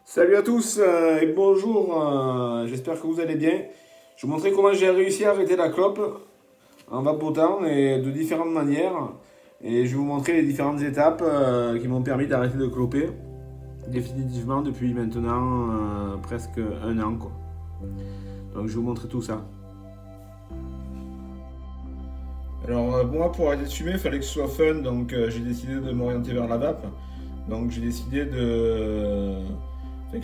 Salut à tous et bonjour, j'espère que vous allez bien. Je vais vous montrer comment j'ai réussi à arrêter la clope en vapotant et de différentes manières. Et je vais vous montrer les différentes étapes qui m'ont permis d'arrêter de cloper définitivement depuis maintenant presque un an, quoi. Donc je vais vous montrer tout ça. Alors moi pour arrêter de fumer il fallait que ce soit fun, donc j'ai décidé de m'orienter vers la vape. Donc j'ai décidé que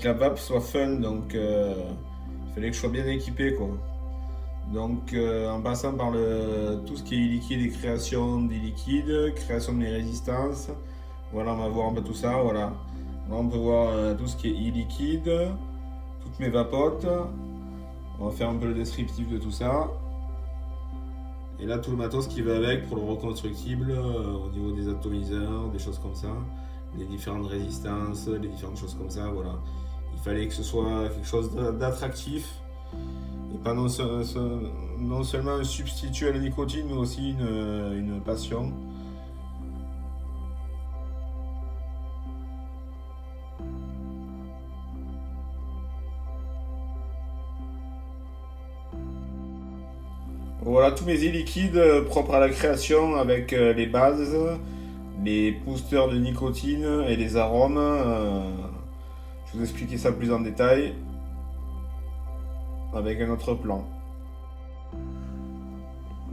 la vape soit fun, donc il fallait que je sois bien équipé, quoi. Donc en passant par tout ce qui est liquide et création des liquides, création des résistances, voilà on va voir un peu tout ça, voilà. Là on peut voir tout ce qui est e-liquide, toutes mes vapotes, on va faire un peu le descriptif de tout ça. Et là tout le matos qui va avec pour le reconstructible au niveau des atomiseurs, des choses comme ça, les différentes résistances, les différentes choses comme ça, voilà. Il fallait que ce soit quelque chose d'attractif et pas non seulement un substitut à la nicotine, mais aussi une passion. Voilà tous mes e-liquides propres à la création avec les bases, les boosters de nicotine et les arômes. Je vais vous expliquer ça plus en détail avec un autre plan.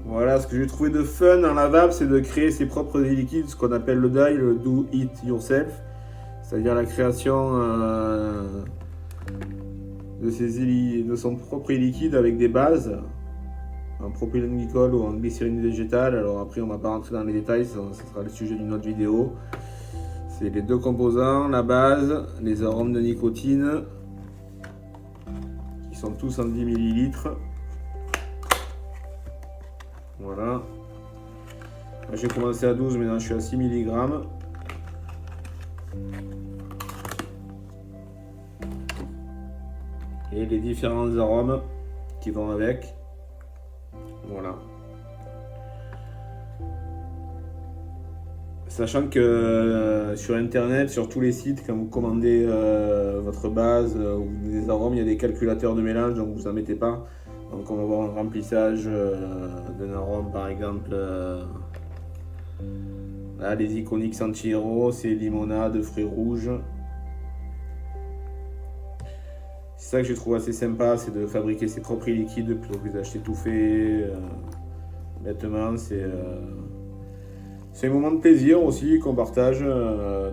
Voilà, ce que j'ai trouvé de fun dans la vape, c'est de créer ses propres e-liquides, ce qu'on appelle le DIY, le Do It Yourself, c'est-à-dire la création de son propre e-liquide avec des bases en propylène glycol ou en glycérine végétale. Alors après, on va pas rentrer dans les détails, ça sera le sujet d'une autre vidéo. C'est les deux composants, la base, les arômes de nicotine, qui sont tous en 10 ml. Voilà. J'ai commencé à 12, maintenant je suis à 6 mg. Et les différents arômes qui vont avec. Voilà. Sachant que sur internet, sur tous les sites, quand vous commandez votre base ou des arômes, il y a des calculateurs de mélange, donc vous en mettez pas. Donc on va voir un remplissage d'un arôme, par exemple là, les Iconics anti-héros, c'est limonade, fruits rouges. C'est ça que j'ai trouvé assez sympa, c'est de fabriquer ses propres liquides plutôt que d'acheter tout fait. Bêtement, c'est un moment de plaisir aussi qu'on partage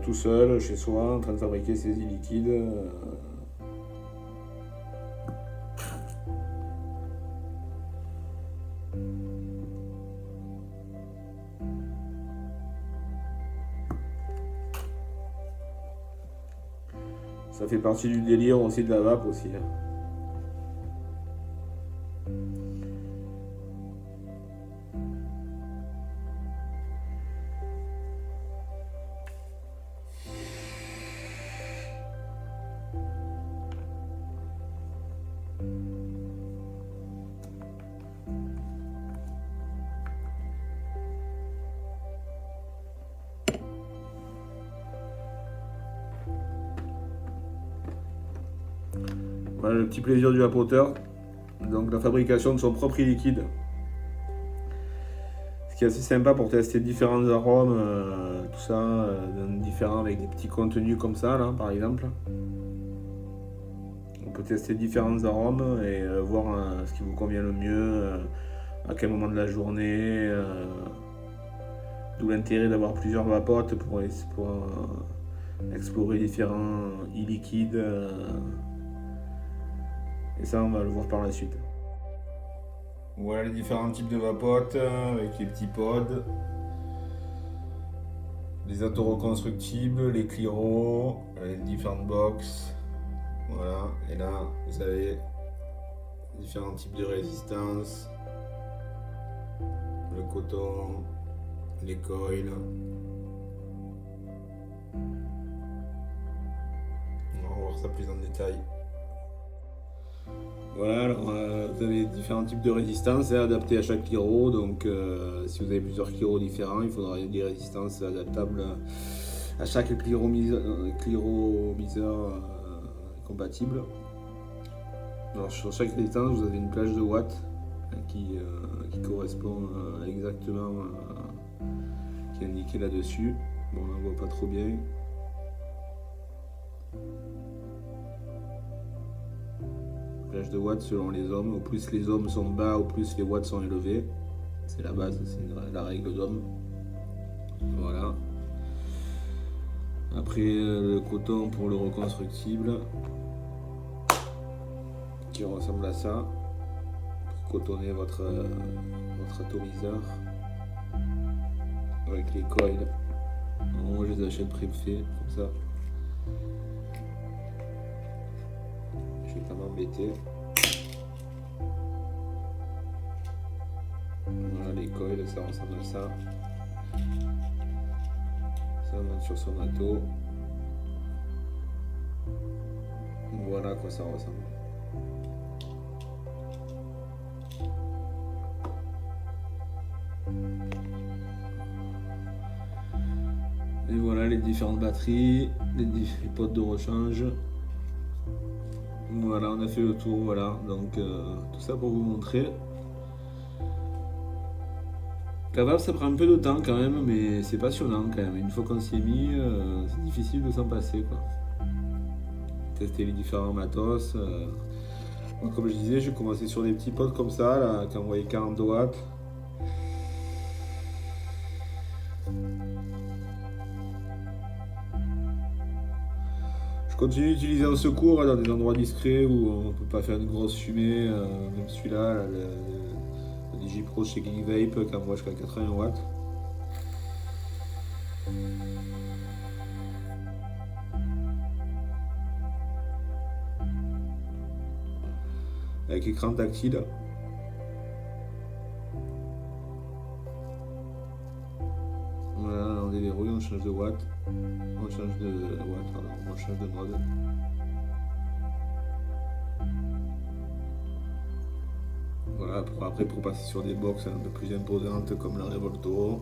tout seul, chez soi, en train de fabriquer ses liquides. Ça fait partie du délire aussi de la vape aussi. Voilà le petit plaisir du vapoteur. Donc la fabrication de son propre liquide. Ce qui est assez sympa pour tester différents arômes, tout ça, différents avec des petits contenus comme ça, là, par exemple. On peut tester différents arômes et voir ce qui vous convient le mieux, à quel moment de la journée. D'où l'intérêt d'avoir plusieurs vapotes pour explorer différents e-liquides. Et ça, on va le voir par la suite. Voilà les différents types de vapotes avec les petits pods, les auto-reconstructibles, les Cliro, les différentes box. Voilà, et là vous avez différents types de résistance, le coton, les coils. On va voir ça plus en détail. Voilà, alors vous avez différents types de résistances adaptées à chaque Cliro. Donc si vous avez plusieurs Cliro différents, il faudra des résistances adaptables à chaque cliromiseur compatible. Alors sur chaque résistance vous avez une plage de watts qui correspond exactement qui est indiqué là-dessus. Bon, on ne voit pas trop bien. Plage de watts selon les ohms. Au plus les ohms sont bas, au plus les watts sont élevés. C'est la base, c'est la règle d'ohm. Voilà. Après le coton pour le reconstructible qui ressemble à ça pour cotonner votre atomiseur avec les coils. Moi je les achète préfaits comme ça. Je vais pas m'embêter. Voilà les coils, ça ressemble à ça. Ça monte sur son ato. Voilà à quoi ça ressemble. Et voilà les différentes batteries, les potes de rechange. Voilà, on a fait le tour, voilà. Donc tout ça pour vous montrer. La valve ça prend un peu de temps quand même, mais c'est passionnant quand même. Une fois qu'on s'y est mis, c'est difficile de s'en passer quoi. Tester les différents matos. Moi, comme je disais, j'ai commencé sur des petits potes comme ça, là, qui envoyaient 40 watts. Je continue d'utiliser un secours dans des endroits discrets où on ne peut pas faire une grosse fumée. Même celui-là, le DigiPro chez Geekvape qui envoie jusqu'à 80 watts. Avec écran tactile. Voilà, on déverrouille, on change de watts. On change de watts, pardon, on change de mode. Voilà, après pour passer sur des box un peu plus imposantes comme la Revolto.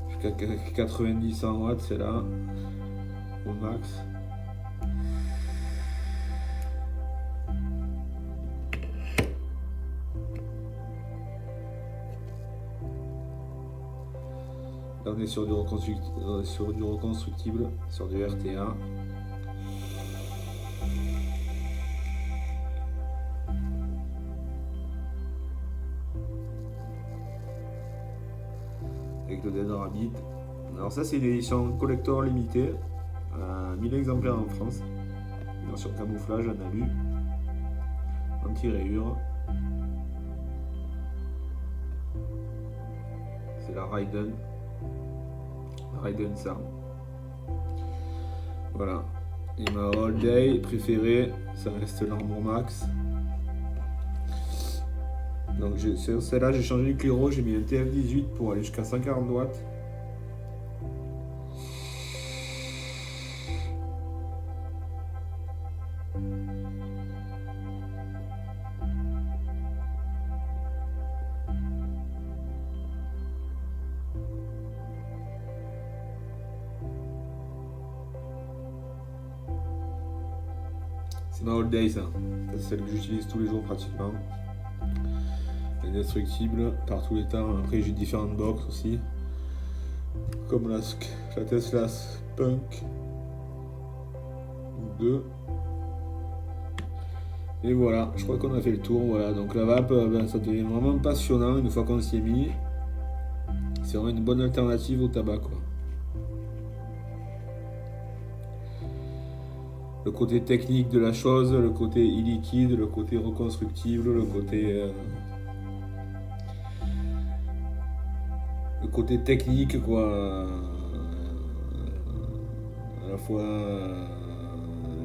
Jusqu'à 90-100 watts, c'est là, au max. Là on est sur du reconstructible, sur du RTA. Avec le Dead Rabbit. Alors ça c'est une édition collector limitée, 1000 exemplaires en France. Une version camouflage en alu, anti-rayure. C'est la Raiden 100. Voilà. Et ma all day préférée, ça reste l'Armor Max. Donc sur celle-là, j'ai changé du Cliro, j'ai mis un TF18 pour aller jusqu'à 140 watts. C'est ma all day ça. C'est celle que j'utilise tous les jours pratiquement. Indestructible par tous les temps. Après j'ai différentes box aussi. Comme la Tesla Punk 2. Et voilà, je crois qu'on a fait le tour. Voilà, donc la vape, ça devient vraiment passionnant une fois qu'on s'y est mis. C'est vraiment une bonne alternative au tabac quoi. Le côté technique de la chose, le côté e-liquide, le côté reconstructible, le côté technique quoi, à la fois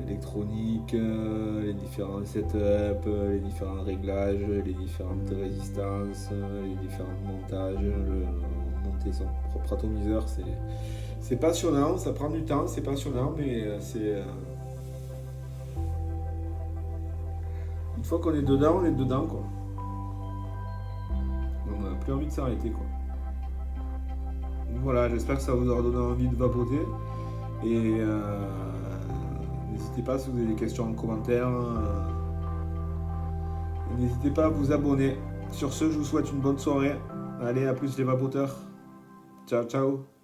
électronique, les différents setups, les différents réglages, les différentes résistances, les différents montages, monter son propre atomiseur, c'est passionnant, ça prend du temps, c'est passionnant, mais c'est une fois qu'on est dedans quoi. On n'a plus envie de s'arrêter quoi. Voilà, j'espère que ça vous aura donné envie de vapoter et n'hésitez n'hésitez pas si vous avez des questions en commentaire. N'hésitez pas à vous abonner. Sur ce, je vous souhaite une bonne soirée. Allez, à plus les vapoteurs. Ciao, ciao.